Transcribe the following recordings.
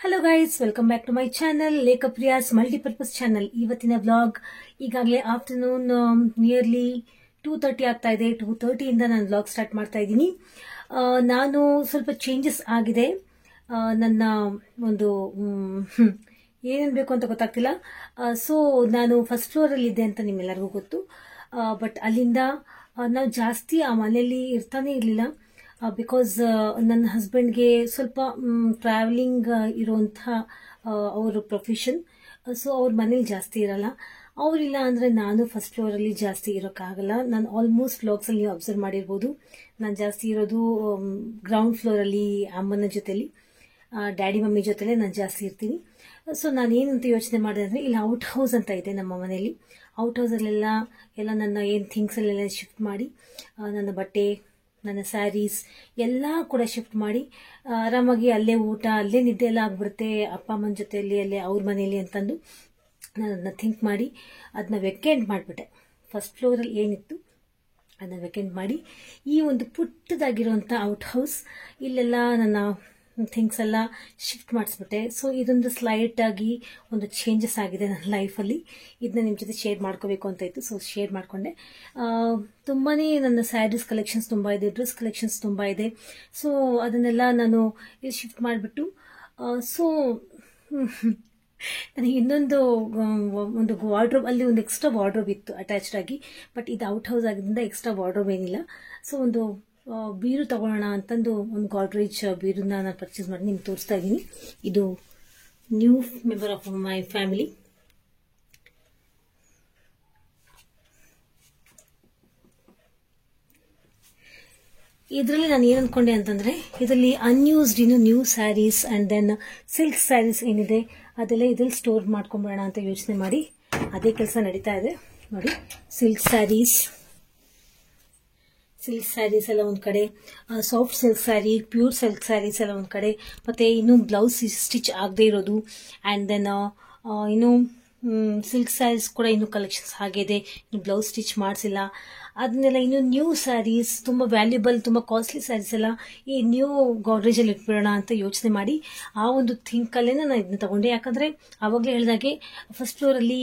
Hello guys, welcome back to my channel ಲೇಖಪ್ರಿಯಾಸ್ multipurpose channel. ಇವತ್ತಿನ vlog ಈಗಾಗಲೇ afternoon nearly 2:30 ಆಗ್ತಾ ಇದೆ. 2:30 ನಾನು ವ್ಲಾಗ್ ಸ್ಟಾರ್ಟ್ ಮಾಡ್ತಾ ಇದ್ದೀನಿ. ನಾನು ಸ್ವಲ್ಪ ಚೇಂಜಸ್ ಆಗಿದೆ. ನನ್ನ ಒಂದು ಏನೇನು ಬೇಕು ಅಂತ ಗೊತ್ತಾಗ್ತಿಲ್ಲ. ಸೊ ನಾನು ಫಸ್ಟ್ ಫ್ಲೋರಲ್ಲಿ ಇದ್ದೆ ಅಂತ ನಿಮ್ಮೆಲ್ಲರಿಗೂ ಗೊತ್ತು. ಬಟ್ ಅಲ್ಲಿಂದ ನಾವು ಜಾಸ್ತಿ ಆ ಮನೆಯಲ್ಲಿ ಇರ್ತಾನೆ ಇರಲಿಲ್ಲ. ಬಿಕಾಸ್ ನನ್ನ ಹಸ್ಬೆಂಡ್ಗೆ ಸ್ವಲ್ಪ ಟ್ರಾವೆಲಿಂಗ್ ಇರುವಂಥ ಅವ್ರ ಪ್ರೊಫೆಷನ್. ಸೊ ಅವ್ರ ಮನೇಲಿ ಜಾಸ್ತಿ ಇರಲ್ಲ. ಅವರಿಲ್ಲ ಅಂದರೆ ನಾನು ಫಸ್ಟ್ ಫ್ಲೋರಲ್ಲಿ ಜಾಸ್ತಿ ಇರೋಕ್ಕಾಗಲ್ಲ. ನಾನು ಆಲ್ಮೋಸ್ಟ್ ವ್ಲಾಗ್ಸಲ್ಲಿ ನೀವು ಅಬ್ಸರ್ವ್ ಮಾಡಿರ್ಬೋದು, ನಾನು ಜಾಸ್ತಿ ಇರೋದು ಗ್ರೌಂಡ್ ಫ್ಲೋರಲ್ಲಿ ಅಮ್ಮನ ಜೊತೆಲಿ, ಡ್ಯಾಡಿ ಮಮ್ಮಿ ಜೊತೆಲೇ ನಾನು ಜಾಸ್ತಿ ಇರ್ತೀನಿ. ಸೊ ನಾನೇನಂತ ಯೋಚನೆ ಮಾಡಿದೆ ಅಂದರೆ, ಇಲ್ಲಿ ಔಟ್ ಹೌಸ್ ಅಂತ ಇದೆ ನಮ್ಮ ಮನೆಯಲ್ಲಿ. ಔಟ್ ಹೌಸಲ್ಲೆಲ್ಲ ನನ್ನ ಏನು ಥಿಂಗ್ಸಲ್ಲೆಲ್ಲ ಶಿಫ್ಟ್ ಮಾಡಿ, ನನ್ನ ಬಟ್ಟೆ, ನನ್ನ ಸ್ಯಾರೀಸ್ ಎಲ್ಲ ಕೂಡ ಶಿಫ್ಟ್ ಮಾಡಿ ಆರಾಮಾಗಿ ಅಲ್ಲೇ ಊಟ, ಅಲ್ಲೇ ನಿದ್ದೆ ಎಲ್ಲ ಆಗ್ಬಿಡುತ್ತೆ ಅಪ್ಪ ಅಮ್ಮನ ಜೊತೆಯಲ್ಲಿ, ಅಲ್ಲೇ ಅವ್ರ ಮನೇಲಿ ಅಂತಂದು ನಾನು ಅದನ್ನ ಥಿಂಕ್ ಮಾಡಿ ಅದನ್ನ ವೆಕೆಂಟ್ ಮಾಡಿಬಿಟ್ಟೆ. ಫಸ್ಟ್ ಫ್ಲೋರಲ್ಲಿ ಏನಿತ್ತು ಅದನ್ನ ವೆಕೆಂಟ್ ಮಾಡಿ ಈ ಒಂದು ಪುಟ್ಟದಾಗಿರುವಂಥ ಔಟ್ ಹೌಸ್ ಇಲ್ಲೆಲ್ಲ ನನ್ನ ಥಿಂಗ್ಸ್ ಎಲ್ಲ ಶಿಫ್ಟ್ ಮಾಡಿಸ್ಬಿಟ್ಟೆ. ಸೊ ಇದೊಂದು ಸ್ಲೈಟ್ ಆಗಿ ಒಂದು ಚೇಂಜಸ್ ಆಗಿದೆ ನನ್ನ ಲೈಫಲ್ಲಿ. ಇದನ್ನ ನಿಮ್ಮ ಜೊತೆ ಶೇರ್ ಮಾಡ್ಕೋಬೇಕು ಅಂತ ಇತ್ತು. ಸೊ ಶೇರ್ ಮಾಡಿಕೊಂಡೆ. ತುಂಬಾ ನನ್ನ ಸ್ಯಾರೀಸ್ ಕಲೆಕ್ಷನ್ಸ್ ತುಂಬ ಇದೆ, ಡ್ರೆಸ್ ಕಲೆಕ್ಷನ್ಸ್ ತುಂಬ ಇದೆ. ಸೊ ಅದನ್ನೆಲ್ಲ ನಾನು ಇಲ್ಲಿ ಶಿಫ್ಟ್ ಮಾಡಿಬಿಟ್ಟು, ಸೊ ನನಗೆ ಇನ್ನೊಂದು ಒಂದು ವಾರ್ಡ್ರೋಬ್, ಅಲ್ಲಿ ಒಂದು ಎಕ್ಸ್ಟ್ರಾ ವಾರ್ಡ್ರೋಬ್ ಇತ್ತು ಅಟ್ಯಾಚ್ಡ್ ಆಗಿ. ಬಟ್ ಇದು ಔಟ್ ಹೌಸ್ ಆಗಿದ್ದರಿಂದ ಎಕ್ಸ್ಟ್ರಾ ವಾರ್ಡ್ರೋಬ್ ಏನಿಲ್ಲ. ಸೊ ಒಂದು ಬೀರು ತಗೊಳ್ಳೋಣ ಅಂತಂದು ಒಂದು ಗಾಡ್ರೇಜ್ ಬೀರನ್ನ ನಾನು ಪರ್ಚೇಸ್ ಮಾಡಿ ನಿಮ್ಗೆ ತೋರಿಸ್ತಾ ಇದ್ದೀನಿ. ಇದು new member of my family. ಇದರಲ್ಲಿ ನಾನು ಏನು ಅಂದ್ಕೊಂಡೆ ಅಂತಂದರೆ, ಇದರಲ್ಲಿ unused new sarees and then silk sarees ಏನಿದೆ ಅದೆಲ್ಲ ಇದ್ರಲ್ಲಿ ಸ್ಟೋರ್ ಮಾಡ್ಕೊಂಬಿಡೋಣ ಅಂತ ಯೋಚನೆ ಮಾಡಿ ಅದೇ ಕೆಲಸ ನಡೀತಾ ಇದೆ. ನೋಡಿ, ಸಿಲ್ಕ್ ಸ್ಯಾರೀಸ್ ಎಲ್ಲ ಒಂದು ಕಡೆ, soft silk saree, pure silk sarees ಎಲ್ಲ ಒಂದು ಕಡೆ, ಮತ್ತು ಇನ್ನೂ ಬ್ಲೌಸ್ ಸ್ಟಿಚ್ ಆಗದೆ ಇರೋದು, ಆ್ಯಂಡ್ ದೆನ್ ಇನ್ನೂ ಸಿಲ್ಕ್ ಸ್ಯಾರೀಸ್ ಕೂಡ ಇನ್ನೂ ಕಲೆಕ್ಷನ್ಸ್ ಆಗಿದೆ, ಇನ್ನು ಬ್ಲೌಸ್ ಸ್ಟಿಚ್ ಮಾಡಿಸಿಲ್ಲ. ಅದನ್ನೆಲ್ಲ ಇನ್ನು ನ್ಯೂ ಸ್ಯಾರೀಸ್, ತುಂಬ ವ್ಯಾಲ್ಯೂಬಲ್, ತುಂಬ ಕಾಸ್ಟ್ಲಿ ಸ್ಯಾರೀಸ್ ಎಲ್ಲ ಈ ನ್ಯೂ ಗಾಡ್ರೇಜಲ್ಲಿ ಇಟ್ಬಿಡೋಣ ಅಂತ ಯೋಚನೆ ಮಾಡಿ ಆ ಒಂದು ಥಿಂಕಲ್ಲೇ ನಾನು ಇದನ್ನ ತಗೊಂಡೆ. ಯಾಕಂದರೆ ಆವಾಗಲೇ ಹೇಳಿದಾಗೆ ಫಸ್ಟ್ ಫ್ಲೋರಲ್ಲಿ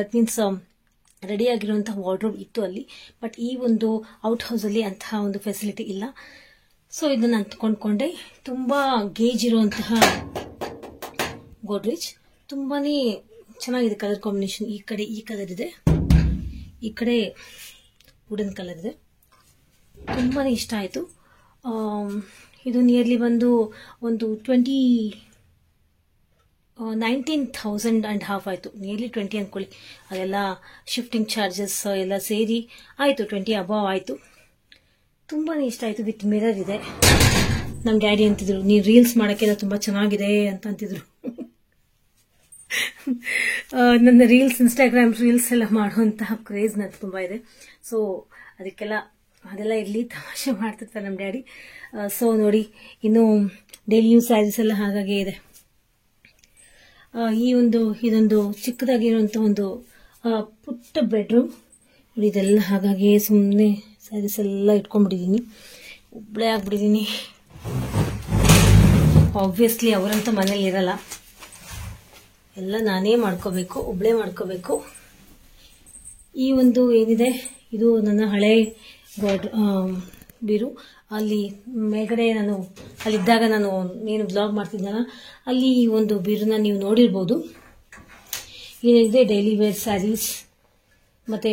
ದಟ್ ಮೀನ್ಸ್ ರೆಡಿ ಆಗಿರುವಂಥ ವಾರ್ಡ್ರೋಬ್ ಇತ್ತು ಅಲ್ಲಿ. ಬಟ್ ಈ ಒಂದು ಔಟ್ ಹೌಸಲ್ಲಿ ಅಂತಹ ಒಂದು ಫೆಸಿಲಿಟಿ ಇಲ್ಲ. ಸೊ ಇದನ್ನು ನಾನು ಕೊಂಡ್ಕೊಂಡೆ. ತುಂಬ ಗೇಜ್ ಇರುವಂತಹ ಗೋಡ್ರೇಜ್, ತುಂಬಾ ಚೆನ್ನಾಗಿದೆ ಕಲರ್ ಕಾಂಬಿನೇಷನ್. ಈ ಕಡೆ ಈ ಕಲರ್ ಇದೆ, ಈ ಕಡೆ ವುಡನ್ ಕಲರ್ ಇದೆ. ತುಂಬಾ ಇಷ್ಟ ಆಯಿತು. ಇದು ನಿಯರ್ಲಿ ಬಂದು ಒಂದು 19,500 ಆಯಿತು. ನಿಯರ್ಲಿ 20 ಅಂದ್ಕೊಳ್ಳಿ. ಅದೆಲ್ಲ ಶಿಫ್ಟಿಂಗ್ ಚಾರ್ಜಸ್ ಎಲ್ಲ ಸೇರಿ ಆಯಿತು, 20 ಅಬೌವ್ ಆಯಿತು. ತುಂಬಾ ಇಷ್ಟ ಆಯಿತು. ವಿತ್ ಮಿರರ್ ಇದೆ. ನಮ್ಮ ಡ್ಯಾಡಿ ಅಂತಿದ್ರು, ನೀವು ರೀಲ್ಸ್ ಮಾಡೋಕ್ಕೆಲ್ಲ ತುಂಬ ಚೆನ್ನಾಗಿದೆ ಅಂತ ಅಂತಿದ್ರು. ನನ್ನ ರೀಲ್ಸ್, ಇನ್ಸ್ಟಾಗ್ರಾಮ್ ರೀಲ್ಸ್ ಎಲ್ಲ ಮಾಡುವಂತಹ ಕ್ರೇಜ್ ನನಗೆ ತುಂಬ ಇದೆ. ಸೊ ಅದೆಲ್ಲ ಇರಲಿ, ತಮಾಷೆ ಮಾಡ್ತಿರ್ತಾರೆ ನಮ್ಮ ಡ್ಯಾಡಿ. ಸೊ ನೋಡಿ, ಇನ್ನು ಡೈಲಿ ಯೂಸ್ ಸ್ಯಾರೀಸ್ ಎಲ್ಲ ಹಾಗಾಗಿ ಇದೆ. ಇದೊಂದು ಚಿಕ್ಕದಾಗಿರುವಂಥ ಒಂದು ಪುಟ್ಟ ಬೆಡ್ರೂಮ್ ನೋಡಿ. ಇದೆಲ್ಲ ಹಾಗಾಗಿ ಸುಮ್ಮನೆ ಸ್ಯಾರೀಸ್ ಎಲ್ಲ ಇಟ್ಕೊಂಡ್ಬಿಟ್ಟಿದ್ದೀನಿ, ಒಬ್ಬಳೇ ಆಗ್ಬಿಟ್ಟಿದ್ದೀನಿ. ಆಬ್ವಿಯಸ್ಲಿ ಅವರಂತ ಮನೇಲಿ ಇರಲ್ಲ, ಎಲ್ಲ ನಾನೇ ಮಾಡ್ಕೋಬೇಕು, ಒಬ್ಬಳೇ ಮಾಡ್ಕೋಬೇಕು. ಈ ಒಂದು ಏನಿದೆ, ಇದು ನನ್ನ ಹಳೆ ಬೀರು. ಅಲ್ಲಿ ಮೇಲ್ಗಡೆ ಅಲ್ಲಿದ್ದಾಗ ನಾನು ಏನು ಬ್ಲಾಗ್ ಮಾಡ್ತಿದ್ದಲ್ಲ, ಅಲ್ಲಿ ಈ ಒಂದು ಬೀರನ್ನ ನೀವು ನೋಡಿರ್ಬೋದು. ಏನಿದೆ, ಡೈಲಿ ವೇರ್ ಸ್ಯಾರೀಸ್ ಮತ್ತು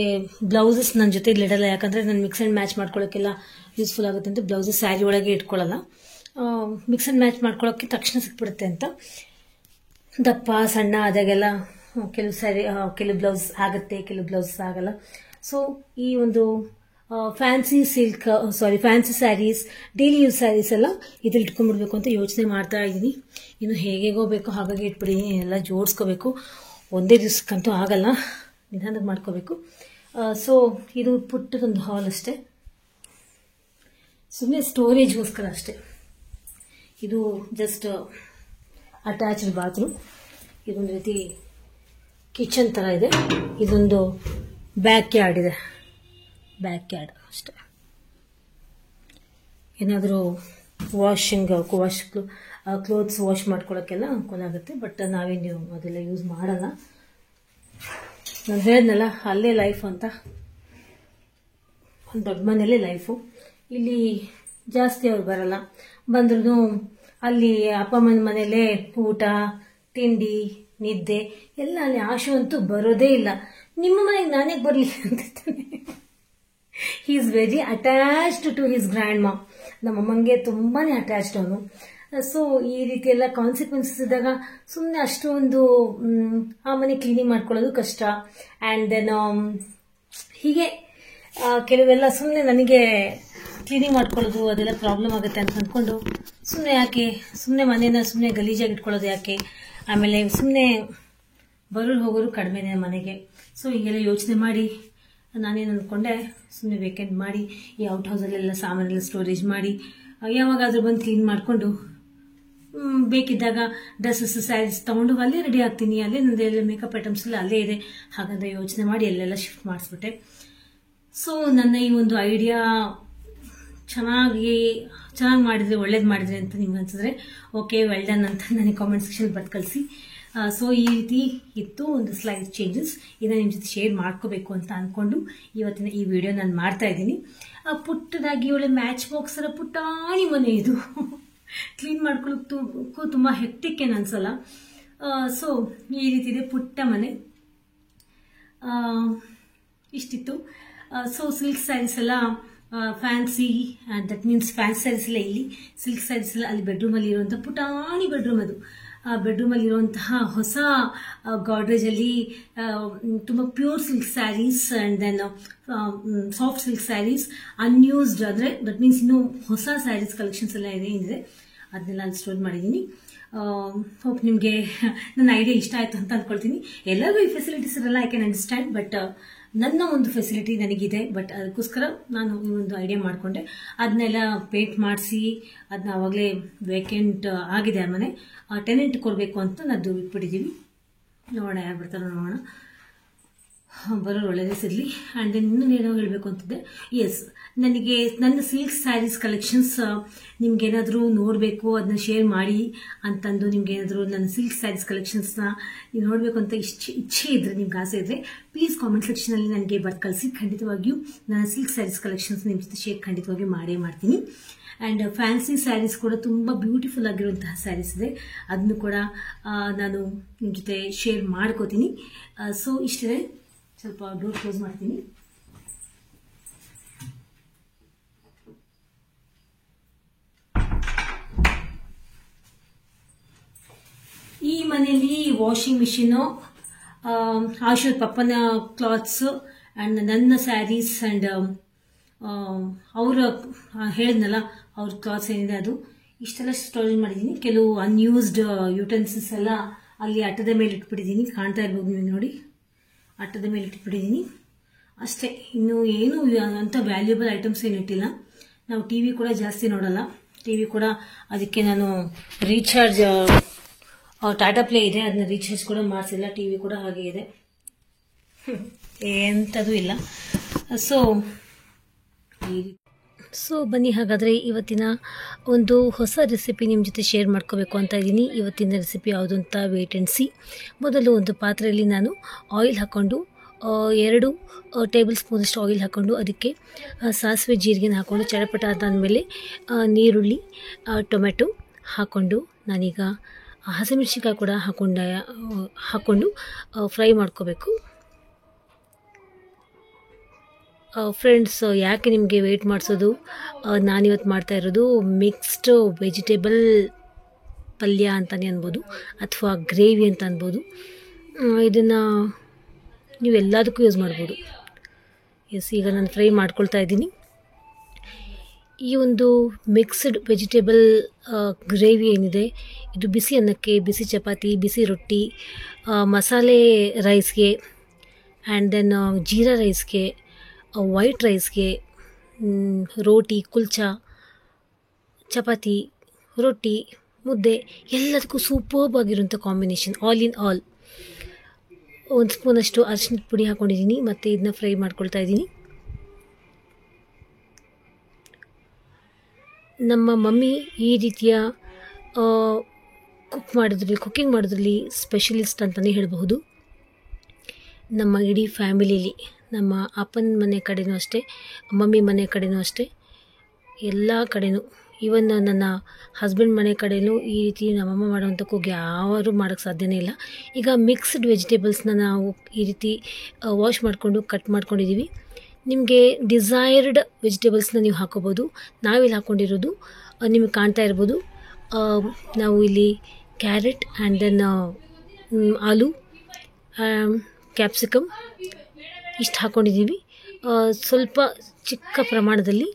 ಬ್ಲೌಸಸ್ ನನ್ನ ಜೊತೆ ಇಡಲ್ಲ. ಯಾಕಂದರೆ ನಾನು ಮಿಕ್ಸ್ ಆ್ಯಂಡ್ ಮ್ಯಾಚ್ ಮಾಡ್ಕೊಳ್ಳೋಕ್ಕೆಲ್ಲ ಯೂಸ್ಫುಲ್ ಆಗುತ್ತೆ ಅಂತ ಬ್ಲೌಸಸ್ ಸ್ಯಾರಿ ಒಳಗೆ ಇಟ್ಕೊಳ್ಳಲ್ಲ. ಮಿಕ್ಸ್ ಆ್ಯಂಡ್ ಮ್ಯಾಚ್ ಮಾಡ್ಕೊಳ್ಳೋಕ್ಕೆ ತಕ್ಷಣ ಸಿಕ್ಬಿಡುತ್ತೆ ಅಂತ. ದಪ್ಪ ಸಣ್ಣ ಆದಾಗೆಲ್ಲ ಕೆಲವು ಬ್ಲೌಸ್ ಆಗುತ್ತೆ, ಕೆಲವು ಬ್ಲೌಸ್ ಆಗಲ್ಲ. ಸೊ ಈ ಒಂದು fancy sarees, daily use sarees ಎಲ್ಲ ಇದ್ರಲ್ಲಿ ಇಟ್ಕೊಂಡ್ಬಿಡ್ಬೇಕು ಅಂತ ಯೋಚನೆ ಮಾಡ್ತಾ ಇದ್ದೀನಿ. ಇನ್ನು ಹೇಗೇಗೋ ಬೇಕು ಹಾಗಾಗಿ ಇಟ್ಬಿಟ್ಟಿದ್ದೀನಿ. ಎಲ್ಲ ಜೋಡಿಸ್ಕೋಬೇಕು, ಒಂದೇ ದಿವಸಕ್ಕಂತೂ ಆಗಲ್ಲ, ನಿಧಾನಕ್ಕೆ ಮಾಡ್ಕೋಬೇಕು. ಸೊ ಇದು ಪುಟ್ಟದೊಂದು ಹಾಲ್ ಅಷ್ಟೇ, ಸುಮ್ಮನೆ ಸ್ಟೋರೇಜ್ಗೋಸ್ಕರ ಅಷ್ಟೇ. ಇದು ಜಸ್ಟ್ ಅಟ್ಯಾಚ್ಡ್ ಬಾತ್ರೂಮ್. ಇದೊಂದು ರೀತಿ ಕಿಚನ್ ಥರ ಇದೆ. ಇದೊಂದು ಬ್ಯಾಕ್ ಯಾರ್ಡ್ ಅಷ್ಟೇ. ಏನಾದರೂ ಕ್ಲೋತ್ಸ್ ವಾಶ್ ಮಾಡ್ಕೊಳ್ಳೋಕ್ಕೆಲ್ಲ ಅನುಕೂಲ ಆಗುತ್ತೆ. ಬಟ್ ನಾವೇನು ಅದೆಲ್ಲ ಯೂಸ್ ಮಾಡಲ್ಲ. ನಾನು ಹೇಳಿದ್ನಲ್ಲ ಅಲ್ಲೇ ಲೈಫ್ ಅಂತ, ಒಂದು ದೊಡ್ಡ ಮನೇಲೇ ಲೈಫು. ಇಲ್ಲಿ ಜಾಸ್ತಿ ಅವ್ರು ಬರಲ್ಲ, ಬಂದ್ರೂ ಅಲ್ಲಿ ಅಪ್ಪ ಅಮ್ಮನ ಮನೇಲೇ ಊಟ ತಿಂಡಿ ನಿದ್ದೆ ಎಲ್ಲ ಅಲ್ಲಿ. ಆಶು ಅಂತೂ ಬರೋದೇ ಇಲ್ಲ. ನಿಮ್ಮ ಮನೆಗೆ ನಾನೇ ಬರಲಿ ಅಂತಿರ್ತಾನೆ. He is very attached to his grandma. ನಮ್ಮಮ್ಮಂಗೆ ತುಂಬಾ ಅಟ್ಯಾಚ್ಡ್ ಅವನು. ಸೊ ಈ ರೀತಿ ಎಲ್ಲ ಕಾನ್ಸಿಕ್ವೆನ್ಸಸ್ ಇದ್ದಾಗ ಸುಮ್ಮನೆ ಅಷ್ಟೊಂದು ಆ ಮನೆ ಕ್ಲೀನಿಂಗ್ ಮಾಡ್ಕೊಳ್ಳೋದು ಕಷ್ಟ. ಆ್ಯಂಡ್ ದೆನ್ ಹೀಗೆ ಕೆಲವೆಲ್ಲ ಸುಮ್ಮನೆ ನನಗೆ ಕ್ಲೀನಿಂಗ್ ಮಾಡ್ಕೊಳ್ಳೋದು ಅದೆಲ್ಲ ಪ್ರಾಬ್ಲಮ್ ಆಗುತ್ತೆ ಅಂತ ಅಂದ್ಕೊಂಡು ಸುಮ್ಮನೆ ಮನೇನ ಸುಮ್ಮನೆ ಗಲೀಜಾಗಿ ಇಟ್ಕೊಳ್ಳೋದು ಯಾಕೆ. ಆಮೇಲೆ ಸುಮ್ಮನೆ ಬರೋರು ಹೋಗೋರು ಕಡಿಮೆನೇ ಮನೆಗೆ. ಸೊ ಹೀಗೆಲ್ಲ ಯೋಚನೆ ಮಾಡಿ ನಾನೇನು ಅಂದ್ಕೊಂಡೆ, ಸುಮ್ಮನೆ ವೇಕೆಂಡ್ ಮಾಡಿ ಈ ಔಟ್ ಹೌಸಲ್ಲೆಲ್ಲ ಸಾಮಾನೆಲ್ಲ ಸ್ಟೋರೇಜ್ ಮಾಡಿ ಯಾವಾಗಾದರೂ ಬಂದು ಕ್ಲೀನ್ ಮಾಡಿಕೊಂಡು ಬೇಕಿದ್ದಾಗ ಡ್ರೆಸ್ಸಸ್ ಸ್ಯಾರೀಸ್ ತೊಗೊಂಡು ಅಲ್ಲೇ ರೆಡಿ ಆಗ್ತೀನಿ. ಅಲ್ಲೇ ನಂದು ಎಲ್ಲ ಮೇಕಪ್ ಐಟಮ್ಸ್ ಎಲ್ಲ ಅಲ್ಲೇ ಇದೆ. ಹಾಗಂತ ಯೋಚನೆ ಮಾಡಿ ಎಲ್ಲೆಲ್ಲ ಶಿಫ್ಟ್ ಮಾಡಿಸ್ಬಿಟ್ಟೆ. ಸೊ ನನ್ನ ಈ ಒಂದು ಐಡಿಯಾ ಚೆನ್ನಾಗಿ ಮಾಡಿದರೆ ಒಳ್ಳೇದು ಮಾಡಿದ್ರೆ ಅಂತ ನಿಮ್ಗೆ ಅನ್ಸಿದ್ರೆ ಓಕೆ, ವೆಲ್ ಡನ್ ಅಂತ ನನಗೆ ಕಾಮೆಂಟ್ ಸೆಕ್ಷನ್ ಬರ್ದು ಕಳಿಸಿ. ಸೊ ಈ ರೀತಿ ಇತ್ತು ಒಂದು ಸ್ಲೈಡ್ ಚೇಂಜಸ್. ಇದನ್ನು ನಿಮ್ಮ ಜೊತೆ ಶೇರ್ ಮಾಡ್ಕೋಬೇಕು ಅಂತ ಅಂದ್ಕೊಂಡು ಇವತ್ತಿನ ಈ ವಿಡಿಯೋ ನಾನು ಮಾಡ್ತಾ ಇದ್ದೀನಿ. ಪುಟ್ಟದಾಗಿ ಒಳ್ಳೆ ಮ್ಯಾಚ್ ಬಾಕ್ಸ್ ಥರ ಪುಟ್ಟಾಣಿ ಮನೆ ಇದು. ಕ್ಲೀನ್ ಮಾಡ್ಕೊಳ್ಳೋಕ್ಕೂ ತುಂಬ ಹೆಕ್ಟಿಕ್ ಏನು ಅನ್ಸಲ್ಲ. ಸೊ ಈ ರೀತಿ ಇದೆ ಪುಟ್ಟ ಮನೆ. ಇಷ್ಟಿತ್ತು. ಸೊ ಸಿಲ್ಕ್ ಸ್ಯಾರೀಸ್ ಎಲ್ಲ fancy, that means fancy sarees ಎಲ್ಲ ಇಲ್ಲಿ, ಸಿಲ್ಕ್ ಸ್ಯಾರೀಸ್ ಎಲ್ಲ ಅಲ್ಲಿ ಬೆಡ್ರೂಮಲ್ಲಿ ಇರುವಂಥ ಪುಟಾಣಿ ಬೆಡ್ರೂಮ್ ಅದು. ಆ ಬೆಡ್ರೂಮಲ್ಲಿ ಇರುವಂತಹ ಹೊಸ ಗಾಡ್ರೇಜಲ್ಲಿ ತುಂಬ pure silk sarees and then soft silk sarees unused, ಅಂದರೆ ದಟ್ ಮೀನ್ಸ್ ಇನ್ನೂ ಹೊಸ ಸ್ಯಾರೀಸ್ ಕಲೆಕ್ಷನ್ಸ್ ಎಲ್ಲ ಏನಿದೆ ಅದನ್ನೆಲ್ಲ ಅಲ್ಲಿ ಸ್ಟೋರ್ ಮಾಡಿದ್ದೀನಿ. ಹೋಪ್ ನಿಮಗೆ ನನ್ನ ಐಡಿಯಾ ಇಷ್ಟ ಆಯಿತು ಅಂತ ಅಂದ್ಕೊಳ್ತೀನಿ. ಎಲ್ಲರಿಗೂ ಈ ಫೆಸಿಲಿಟೀಸ್ ಇರಲ್ಲ, ಐ ಕ್ಯಾನ್ ಅಂಡರ್ಸ್ಟ್ಯಾಂಡ್. ಬಟ್ ನನ್ನ ಒಂದು ಫೆಸಿಲಿಟಿ ನನಗಿದೆ. ಬಟ್ ಅದಕ್ಕೋಸ್ಕರ ನಾನು ಈ ಒಂದು ಐಡಿಯಾ ಮಾಡಿಕೊಂಡೆ. ಅದನ್ನೆಲ್ಲ ಪೇಂಟ್ ಮಾಡಿಸಿ ಅದನ್ನ ಆವಾಗಲೇ ವೇಕೆಂಟ್ ಆಗಿದೆ ಆ ಮನೆ. ಟೆನೆಂಟ್ ಕೊಡಬೇಕು ಅಂತ ನಾವು ಇಟ್ಬಿಟ್ಟಿದ್ದೀವಿ. ನೋಡೋಣ ಯಾರು ಬರ್ತಾರೋ ನೋಡೋಣ, ಬರೋರು ಒಳ್ಳೆಯದೇ ಸಿಗಲಿ. ಆ್ಯಂಡ್ ದೆನ್ ಇನ್ನೂ ಏನೋ ಹೇಳಬೇಕು ಅಂತಿದ್ದೆ. ಎಸ್, ನನಗೆ ನನ್ನ ಸಿಲ್ಕ್ ಸ್ಯಾರೀಸ್ ಕಲೆಕ್ಷನ್ಸ್ ನಿಮ್ಗೇನಾದರೂ ನೋಡಬೇಕು ಅದನ್ನ ಶೇರ್ ಮಾಡಿ ಅಂತಂದು, ನಿಮ್ಗೇನಾದರೂ ನನ್ನ ಸಿಲ್ಕ್ ಸ್ಯಾರೀಸ್ ಕಲೆಕ್ಷನ್ಸ್ನ ನೀವು ನೋಡಬೇಕು ಅಂತ ಇಚ್ಛೆ ಇದ್ದರೆ, ನಿಮ್ಗೆ ಆಸೆ ಇದ್ದರೆ ಪ್ಲೀಸ್ ಕಾಮೆಂಟ್ ಸೆಕ್ಷನಲ್ಲಿ ನನಗೆ ಬರ್ದು ಕಳಿಸಿ. ಖಂಡಿತವಾಗಿಯೂ ನನ್ನ ಸಿಲ್ಕ್ ಸ್ಯಾರೀಸ್ ಕಲೆಕ್ಷನ್ಸ್ ನಿಮ್ಮ ಜೊತೆ ಶೇರ್ ಖಂಡಿತವಾಗಿಯೂ ಮಾಡೇ ಮಾಡ್ತೀನಿ. ಆ್ಯಂಡ್ ಫ್ಯಾನ್ಸಿ ಸ್ಯಾರೀಸ್ ಕೂಡ ತುಂಬ ಬ್ಯೂಟಿಫುಲ್ ಆಗಿರುವಂತಹ ಸ್ಯಾರೀಸ್ ಇದೆ, ಅದನ್ನು ಕೂಡ ನಾನು ನಿಮ್ಮ ಜೊತೆ ಶೇರ್ ಮಾಡ್ಕೋತೀನಿ. ಸೊ ಇಷ್ಟಿದೆ. ಸ್ವಲ್ಪ ಡೋರ್ ಕ್ಲೋಸ್ ಮಾಡ್ತೀನಿ. ಈ ಮನೆಯಲ್ಲಿ washing machine, Ashu ಪಪ್ಪನ clothes and ನನ್ನ ಸ್ಯಾರೀಸ್ ಆ್ಯಂಡ್ ಅವರ ಹೇಳಿದ್ನಲ್ಲ ಅವ್ರ ಕ್ಲಾತ್ಸ್ ಏನಿದೆ ಅದು ಇಷ್ಟೆಲ್ಲ ಸ್ಟೋರೇಜ್ ಮಾಡಿದ್ದೀನಿ. ಕೆಲವು ಅನ್ಯೂಸ್ಡ್ ಯುಟೆನ್ಸಿಲ್ಸ್ ಎಲ್ಲ ಅಲ್ಲಿ ಅಟ್ಟದ ಮೇಲೆ ಇಟ್ಬಿಟ್ಟಿದ್ದೀನಿ. ಕಾಣ್ತಾ ಇರ್ಬೋದು ನೀವು ನೋಡಿ, ಅಟ್ಟದ ಮೇಲೆ ಇಟ್ಬಿಟ್ಟಿದ್ದೀನಿ ಅಷ್ಟೇ. ಇನ್ನು ಏನು ಅಂಥ ವ್ಯಾಲ್ಯೂಬಲ್ ಐಟಮ್ಸ್ ಏನು ಇಟ್ಟಿಲ್ಲ. ನಾವು ಟಿ ವಿ ಕೂಡ ಜಾಸ್ತಿ ನೋಡಲ್ಲ. ಟಿ ವಿ ಕೂಡ ಅದಕ್ಕೆ ನಾನು ರೀಚಾರ್ಜ್ ಟಾಟಾ ಪ್ಲೇ ಇದೆ, ಅದನ್ನ ರೀಚಾರ್ಜ್ ಕೂಡ ಮಾಡಿಸಿಲ್ಲ. ಟಿ ವಿ ಕೂಡ ಹಾಗೆ ಇದೆ, ಎಂಥದ್ದು ಇಲ್ಲ. ಸೊ ಬನ್ನಿ, ಹಾಗಾದರೆ ಇವತ್ತಿನ ಒಂದು ಹೊಸ ರೆಸಿಪಿ ನಿಮ್ಮ ಜೊತೆ ಶೇರ್ ಮಾಡ್ಕೋಬೇಕು ಅಂತ ಇದ್ದೀನಿ. ಇವತ್ತಿನ ರೆಸಿಪಿ ಯಾವುದು ಅಂತ ವೇಟ್ ಆ್ಯಂಡ್ ಸಿ. ಮೊದಲು ಒಂದು ಪಾತ್ರೆಯಲ್ಲಿ ನಾನು ಆಯಿಲ್ ಹಾಕ್ಕೊಂಡು 2 ಟೇಬಲ್ ಸ್ಪೂನಷ್ಟು ಆಯಿಲ್ ಹಾಕ್ಕೊಂಡು ಅದಕ್ಕೆ ಸಾಸಿವೆ ಜೀರಿಗೆನ ಹಾಕ್ಕೊಂಡು ಚಟಪಟ ಅದಾದಮೇಲೆ ನೀರುಳ್ಳಿ ಟೊಮೆಟೊ ಹಾಕ್ಕೊಂಡು ನಾನೀಗ ಹಸಿಮೆಣಸಿನ್ಕಾಯಿ ಕೂಡ ಹಾಕ್ಕೊಂಡು ಫ್ರೈ ಮಾಡ್ಕೋಬೇಕು. ಫ್ರೆಂಡ್ಸ್, ಯಾಕೆ ನಿಮಗೆ ವೆಯ್ಟ್ ಮಾಡಿಸೋದು, ನಾನಿವತ್ತು ಮಾಡ್ತಾ ಇರೋದು ಮಿಕ್ಸ್ಡ್ ವೆಜಿಟೇಬಲ್ ಪಲ್ಯ ಅಂತಲೇ ಅನ್ಬೋದು, ಅಥವಾ ಗ್ರೇವಿ ಅಂತ ಅನ್ಬೋದು. ಇದನ್ನು ನೀವು ಎಲ್ಲದಕ್ಕೂ ಯೂಸ್ ಮಾಡ್ಬೋದು. ಎಸ್, ಈಗ ನಾನು ಫ್ರೈ ಮಾಡ್ಕೊಳ್ತಾ ಇದ್ದೀನಿ. ಈ ಒಂದು ಮಿಕ್ಸ್ಡ್ ವೆಜಿಟೇಬಲ್ ಗ್ರೇವಿ ಏನಿದೆ, ಇದು ಬಿಸಿ ಅನ್ನಕ್ಕೆ, ಬಿಸಿ ಚಪಾತಿ, ಬಿಸಿ ರೊಟ್ಟಿ, ಮಸಾಲೆ ರೈಸ್ಗೆ, ಆ್ಯಂಡ್ ದೆನ್ ಜೀರಾ ರೈಸ್ಗೆ, ವೈಟ್ ರೈಸ್ಗೆ, ರೋಟಿ, ಕುಲ್ಚಾ, ಚಪಾತಿ, ರೊಟ್ಟಿ, ಮುದ್ದೆ ಎಲ್ಲದಕ್ಕೂ ಸೂಪರ್ಬ್ ಆಗಿರುವಂಥ ಕಾಂಬಿನೇಷನ್. All in all. 1 ಸ್ಪೂನಷ್ಟು ಅರಿಶಿಣದ ಪುಡಿ ಹಾಕ್ಕೊಂಡಿದ್ದೀನಿ ಮತ್ತು ಇದನ್ನ ಫ್ರೈ ಮಾಡ್ಕೊಳ್ತಾ ಇದ್ದೀನಿ. ನಮ್ಮ ಮಮ್ಮಿ ಈ ರೀತಿಯ ಕುಕ್ಕಿಂಗ್ ಮಾಡೋದ್ರಲ್ಲಿ ಸ್ಪೆಷಲಿಸ್ಟ್ ಅಂತಲೇ ಹೇಳಬಹುದು. ನಮ್ಮ ಇಡೀ ಫ್ಯಾಮಿಲಿಲಿ ನಮ್ಮ ಅಪ್ಪನ ಮನೆ ಕಡೆಯೂ ಅಷ್ಟೇ, ಮಮ್ಮಿ ಮನೆ ಕಡೆಯೂ ಅಷ್ಟೇ, ಎಲ್ಲ ಕಡೆಯೂ, ಈವನ್ ನನ್ನ ಹಸ್ಬೆಂಡ್ ಮನೆ ಕಡೆಯೂ ಈ ರೀತಿ ನಮ್ಮಮ್ಮ ಮಾಡೋವಂಥ ಕುಕ್ ಯಾರು ಮಾಡೋಕ್ಕೆ ಸಾಧ್ಯನೇ ಇಲ್ಲ. ಈಗ ಮಿಕ್ಸ್ಡ್ ವೆಜಿಟೇಬಲ್ಸ್ನ ನಾವು ಈ ರೀತಿ ವಾಶ್ ಮಾಡಿಕೊಂಡು ಕಟ್ ಮಾಡ್ಕೊಂಡಿದ್ದೀವಿ. ನಿಮಗೆ ಡಿಸೈರ್ಡ್ ವೆಜಿಟೇಬಲ್ಸ್ನ ನೀವು ಹಾಕೋಬೋದು. ನಾವಿಲ್ಲಿ ಹಾಕ್ಕೊಂಡಿರೋದು ನಿಮಗೆ ಕಾಣ್ತಾ ಇರ್ಬೋದು, ನಾವು ಇಲ್ಲಿ ಕ್ಯಾರೆಟ್ ಆ್ಯಂಡ್ ದೆನ್ ಆಲೂ, ಕ್ಯಾಪ್ಸಿಕಮ್ ಇಷ್ಟು ಹಾಕ್ಕೊಂಡಿದ್ದೀವಿ. ಸ್ವಲ್ಪ ಚಿಕ್ಕ ಪ್ರಮಾಣದಲ್ಲಿ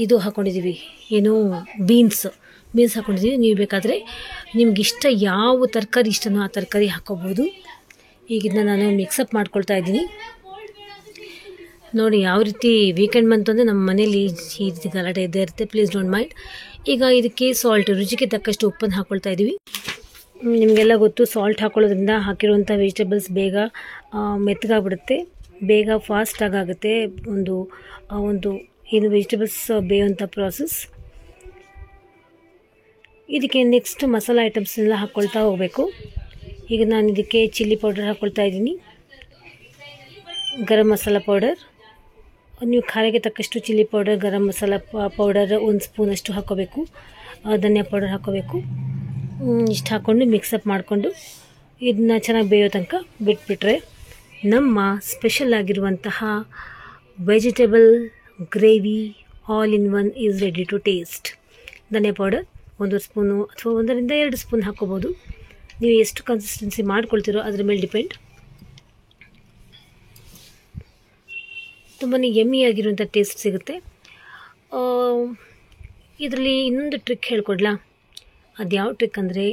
ಇದು ಹಾಕ್ಕೊಂಡಿದ್ದೀವಿ, ಏನು ಬೀನ್ಸ್ ಹಾಕ್ಕೊಂಡಿದ್ದೀವಿ. ನೀವು ಬೇಕಾದರೆ ನಿಮಗಿಷ್ಟ ಯಾವ ತರಕಾರಿ ಇಷ್ಟನೋ ಆ ತರಕಾರಿ ಹಾಕ್ಕೋಬೋದು. ಈಗ ಇದನ್ನ ನಾನು ಮಿಕ್ಸಪ್ ಮಾಡ್ಕೊಳ್ತಾ ಇದ್ದೀನಿ. ನೋಡಿ ಯಾವ ರೀತಿ ವೀಕೆಂಡ್ ಬಂತು ಅಂದರೆ ನಮ್ಮ ಮನೇಲಿ ಈ ರೀತಿ ಗಲಾಟೆ ಇದ್ದೇ ಇರುತ್ತೆ, ಪ್ಲೀಸ್ ಡೋಂಟ್ ಮೈಂಡ್. ಈಗ ಇದಕ್ಕೆ ಸಾಲ್ಟ್, ರುಚಿಗೆ ತಕ್ಕಷ್ಟು ಉಪ್ಪನ್ನು ಹಾಕ್ಕೊಳ್ತಾ ಇದ್ದೀವಿ. ನಿಮಗೆಲ್ಲ ಗೊತ್ತು, ಸಾಲ್ಟ್ ಹಾಕೊಳ್ಳೋದ್ರಿಂದ ಹಾಕಿರುವಂಥ ವೆಜಿಟೇಬಲ್ಸ್ ಬೇಗ ಮೆತ್ತಗಾಗ್ಬಿಡುತ್ತೆ, ಬೇಗ ಫಾಸ್ಟಾಗಿ ಆಗುತ್ತೆ ಒಂದು ಏನು ವೆಜಿಟೇಬಲ್ಸ್ ಬೇಯುವಂಥ ಪ್ರಾಸೆಸ್. ಇದಕ್ಕೆ ನೆಕ್ಸ್ಟ್ ಮಸಾಲ ಐಟಮ್ಸ್ನೆಲ್ಲ ಹಾಕ್ಕೊಳ್ತಾ ಹೋಗಬೇಕು. ಈಗ ನಾನು ಇದಕ್ಕೆ ಚಿಲ್ಲಿ ಪೌಡರ್ ಹಾಕ್ಕೊಳ್ತಾ ಇದ್ದೀನಿ, ಗರಂ ಮಸಾಲ ಪೌಡರ್, ನೀವು ಖಾರಕ್ಕೆ ತಕ್ಕಷ್ಟು chilli powder, garam masala powder 1 ಸ್ಪೂನಷ್ಟು ಹಾಕ್ಕೋಬೇಕು, ಧನಿಯಾ ಪೌಡರ್ ಹಾಕ್ಕೋಬೇಕು. ಇಷ್ಟು ಹಾಕ್ಕೊಂಡು ಮಿಕ್ಸಪ್ ಮಾಡಿಕೊಂಡು ಇದನ್ನ ಚೆನ್ನಾಗಿ ಬೇಯೋ ತನಕ ಬಿಟ್ಬಿಟ್ರೆ ನಮ್ಮ ಸ್ಪೆಷಲ್ ಆಗಿರುವಂತಹ vegetable gravy all in one is ready to taste. ಧನಿಯಾ ಪೌಡರ್ 1 ಸ್ಪೂನು ಅಥವಾ 1 ರಿಂದ 2 ಸ್ಪೂನ್ ಹಾಕ್ಕೋಬೋದು. ನೀವು ಎಷ್ಟು ಕನ್ಸಿಸ್ಟೆನ್ಸಿ ಮಾಡ್ಕೊಳ್ತೀರೋ ಅದ್ರ ಮೇಲೆ ಡಿಪೆಂಡ್. ತುಂಬಾ ಯಮ್ಮಿಯಾಗಿರುವಂಥ ಟೇಸ್ಟ್ ಸಿಗುತ್ತೆ. ಇದರಲ್ಲಿ ಇನ್ನೊಂದು ಟ್ರಿಕ್ ಹೇಳ್ಕೊಡ್ಲಾ? ಅದು ಯಾವ ಟ್ರಿಕ್ ಅಂದರೆ,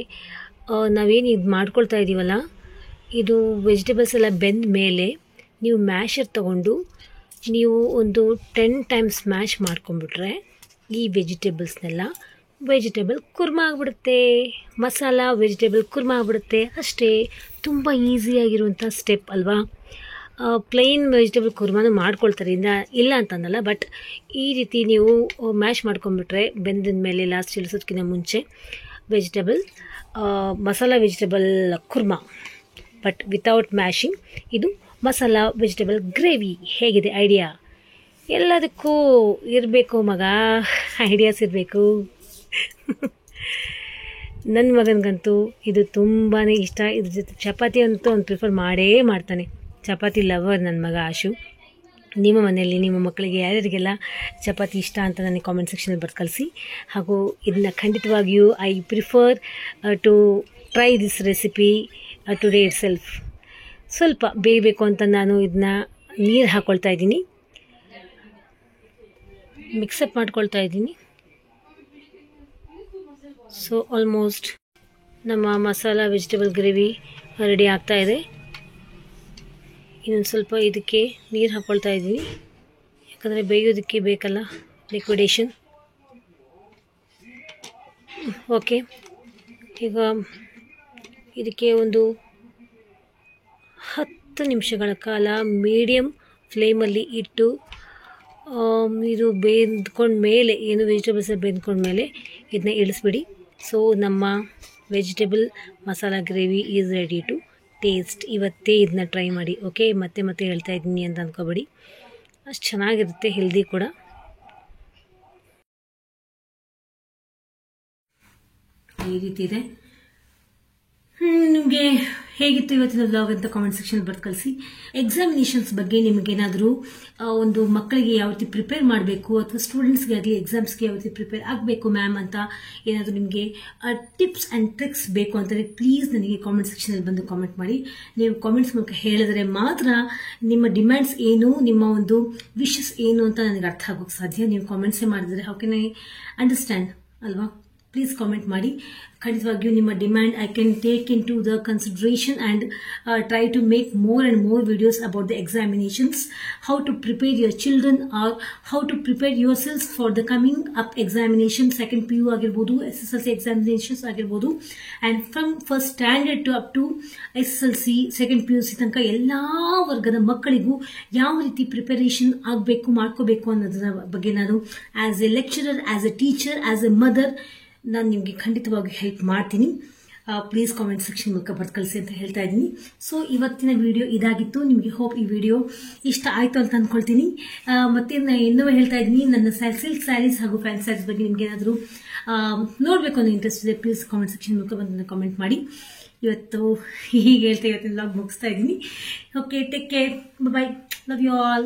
ನಾವೇನು ಇದು ಮಾಡ್ಕೊಳ್ತಾ ಇದ್ದೀವಲ್ಲ, ಇದು ವೆಜಿಟೇಬಲ್ಸ್ ಎಲ್ಲ ಬೆಂದ ಮೇಲೆ ನೀವು ಮ್ಯಾಶರ್ ತೊಗೊಂಡು ನೀವು ಒಂದು 10 ಟೈಮ್ಸ್ ಮ್ಯಾಶ್ ಮಾಡ್ಕೊಂಡ್ಬಿಟ್ರೆ ಈ ವೆಜಿಟೇಬಲ್ ಕುರ್ಮಾ ಆಗಿಬಿಡುತ್ತೆ, ಮಸಾಲ ವೆಜಿಟೇಬಲ್ ಕುರ್ಮಾ ಆಗಿಬಿಡುತ್ತೆ. ಅಷ್ಟೇ, ತುಂಬ ಈಸಿಯಾಗಿರುವಂಥ ಸ್ಟೆಪ್ ಅಲ್ವಾ? ಪ್ಲೈನ್ ವೆಜಿಟೇಬಲ್ ಕುರ್ಮಾನು ಮಾಡ್ಕೊಳ್ತಾರೆ, ಇಲ್ಲ ಅಂತಂದಲ್ಲ, ಬಟ್ ಈ ರೀತಿ ನೀವು ಮ್ಯಾಶ್ ಮಾಡ್ಕೊಂಡ್ಬಿಟ್ರೆ ಬೆಂದಿದ ಮೇಲೆ ಲಾಸ್ಟ್ ಇಳಿಸೋದಕ್ಕಿಂತ ಮುಂಚೆ masala vegetable kurma, but without mashing. ಇದು ಮಸಾಲ ವೆಜಿಟೇಬಲ್ ಗ್ರೇವಿ. ಹೇಗಿದೆ ಐಡಿಯಾ? ಎಲ್ಲದಕ್ಕೂ ಇರಬೇಕು ಮಗ, ಐಡಿಯಾಸ್ ಇರಬೇಕು. ನನ್ನ ಮಗನಿಗಂತೂ ಇದು ತುಂಬಾ ಇಷ್ಟ. ಇದ್ರ ಜೊತೆ ಚಪಾತಿ ಅಂತೂ ಅವ್ನು ಪ್ರಿಫರ್ ಮಾಡ್ತಾನೆ. ಚಪಾತಿ ಲವರ್ ನನ್ನ ಮಗ ಆಶು. ನಿಮ್ಮ ಮನೆಯಲ್ಲಿ ನಿಮ್ಮ ಮಕ್ಕಳಿಗೆ ಯಾರ್ಯಾರಿಗೆಲ್ಲ ಚಪಾತಿ ಇಷ್ಟ ಅಂತ ನನಗೆ ಕಾಮೆಂಟ್ ಸೆಕ್ಷನಲ್ಲಿ ಬರ್ದು ಕಳಿಸಿ. ಹಾಗೂ ಇದನ್ನ ಖಂಡಿತವಾಗಿಯೂ I prefer to try this recipe today itself. ಸ್ವಲ್ಪ ಬೇಯಬೇಕು ಅಂತ ನಾನು ಇದನ್ನ ನೀರು ಹಾಕ್ಕೊಳ್ತಾ ಇದ್ದೀನಿ, ಮಿಕ್ಸಪ್ ಮಾಡ್ಕೊಳ್ತಾ ಇದ್ದೀನಿ. ಸೊ ಆಲ್ಮೋಸ್ಟ್ ನಮ್ಮ ಮಸಾಲ ವೆಜಿಟೇಬಲ್ ಗ್ರೇವಿ ರೆಡಿ ಆಗ್ತಾ ಇದೆ. ಇನ್ನೊಂದು ಸ್ವಲ್ಪ ಇದಕ್ಕೆ ನೀರು ಹಾಕ್ಕೊಳ್ತಾ ಇದ್ದೀನಿ, ಯಾಕಂದರೆ ಬೇಯೋದಕ್ಕೆ ಬೇಕಲ್ಲ ಲಿಕ್ವಿಡೇಷನ್. ಓಕೆ, ಈಗ ಇದಕ್ಕೆ ಒಂದು 10 ನಿಮಿಷಗಳ ಕಾಲ ಮೀಡಿಯಮ್ ಫ್ಲೇಮಲ್ಲಿ ಇಟ್ಟು ಇದು ಬೆಂದ್ಕೊಂಡ್ಮೇಲೆ, ಏನು ವೆಜಿಟೇಬಲ್ಸ್ ಬೆಂದ್ಕೊಂಡ್ಮೇಲೆ ಇದನ್ನ ಇಳಿಸ್ಬಿಡಿ. ಸೊ ನಮ್ಮ vegetable masala gravy is ready to taste. ಇವತ್ತೇ ಇದನ್ನ ಟ್ರೈ ಮಾಡಿ. ಓಕೆ, ಮತ್ತೆ ಹೇಳ್ತಾ ಇದ್ದೀನಿ ಅಂತ ಅಂದ್ಕೋಬೇಡಿ, ಅಷ್ಟು ಚೆನ್ನಾಗಿರುತ್ತೆ, ಹೆಲ್ದಿ ಕೂಡ. ಈ ರೀತಿ ಇದೆ. ನಿಮಗೆ ಹೇಗಿತ್ತು ಇವತ್ತಿನ ವ್ಲಾಗ್ ಅಂತ ಕಾಮೆಂಟ್ ಸೆಕ್ಷನ್ ಬರ್ದು ಕಳಿಸಿ. ಎಕ್ಸಾಮಿನೇಷನ್ಸ್ ಬಗ್ಗೆ ನಿಮಗೇನಾದರೂ ಒಂದು ಮಕ್ಕಳಿಗೆ ಯಾವ ರೀತಿ ಪ್ರಿಪೇರ್ ಮಾಡಬೇಕು, ಅಥವಾ ಸ್ಟೂಡೆಂಟ್ಸ್ಗೆ ಆಗಲಿ ಎಕ್ಸಾಮ್ಸ್ಗೆ ಯಾವ ರೀತಿ ಪ್ರಿಪೇರ್ ಆಗಬೇಕು ಮ್ಯಾಮ್ ಅಂತ ಏನಾದರೂ ನಿಮಗೆ ಟಿಪ್ಸ್ ಆ್ಯಂಡ್ ಟ್ರಿಕ್ಸ್ ಬೇಕು ಅಂತಂದರೆ ಪ್ಲೀಸ್ ನನಗೆ ಕಾಮೆಂಟ್ ಸೆಕ್ಷನಲ್ಲಿ ಬಂದು ಕಾಮೆಂಟ್ ಮಾಡಿ. ನೀವು ಕಾಮೆಂಟ್ಸ್ ಮೂಲಕ ಹೇಳಿದ್ರೆ ಮಾತ್ರ ನಿಮ್ಮ ಡಿಮ್ಯಾಂಡ್ಸ್ ಏನು, ನಿಮ್ಮ ಒಂದು ವಿಶಸ್ ಏನು ಅಂತ ನನಗೆ ಅರ್ಥ ಆಗೋಕ್ಕೆ ಸಾಧ್ಯ. ನೀವು ಕಾಮೆಂಟ್ಸೇ ಮಾಡಿದರೆ ಹೌ ಕ್ಯಾನ್ ಐ ಅಂಡರ್ಸ್ಟ್ಯಾಂಡ್ ಅಲ್ವಾ? ಪ್ಲೀಸ್ ಕಾಮೆಂಟ್ ಮಾಡಿ. ಖಂಡಿತವಾಗಿಯೂ ನಿಮ್ಮ demand I can take in to the consideration and try to make more and more videos about the examinations, how to prepare your children or how to prepare your selves for the coming up examination, second PU ಆಗಿರ್ಬೋದು, SSLC examinations ಆಗಿರ್ಬೋದು, and from first standard to up to SSLC second PUC ತನಕ ಎಲ್ಲಾ ವರ್ಗದ ಮಕ್ಕಳಿಗೂ ಯಾವ ರೀತಿ preparation ಆಗಬೇಕು ಮಾಡ್ಕೋಬೇಕು ಅನ್ನೋದರ ಬಗ್ಗೆ ನಾನು as A lecturer, as A teacher, as A mother ನಾನು ನಿಮಗೆ ಖಂಡಿತವಾಗಿ ಹೆಲ್ಪ್ ಮಾಡ್ತೀನಿ. ಪ್ಲೀಸ್ ಕಾಮೆಂಟ್ ಸೆಕ್ಷನ್ ಮೂಲಕ ಬರ್ದು ಕಳಿಸಿ ಅಂತ ಹೇಳ್ತಾ ಇದ್ದೀನಿ. ಸೊ ಇವತ್ತಿನ ವಿಡಿಯೋ ಇದಾಗಿತ್ತು. ನಿಮಗೆ ಹೋಪ್ ಈ ವಿಡಿಯೋ ಇಷ್ಟ ಆಯಿತು ಅಂತ ಅಂದ್ಕೊಳ್ತೀನಿ. ಮತ್ತೆ ನಾನು ಇನ್ನೂ ಹೇಳ್ತಾ ಇದ್ದೀನಿ, ನನ್ನ ಸಿಲ್ಕ್ ಸ್ಯಾರೀಸ್ ಹಾಗೂ ಫ್ಯಾನ್ಸಿ ಸ್ಯಾರೀಸ್ ಬಗ್ಗೆ ನಿಮ್ಗೆ ಏನಾದರೂ ನೋಡಬೇಕು ಅನ್ನೋ ಇಂಟ್ರೆಸ್ಟ್ ಇದೆ, ಪ್ಲೀಸ್ ಕಾಮೆಂಟ್ ಸೆಕ್ಷನ್ ಮೂಲಕ ಬಂದು ಕಾಮೆಂಟ್ ಮಾಡಿ. ಇವತ್ತು ಹೀಗೆ ಹೇಳ್ತಾ ಇವತ್ತಿನ ವ್ಲಾಗ್ ಮುಗಿಸ್ತಾ ಇದ್ದೀನಿ. Okay, take care, bye, love you all.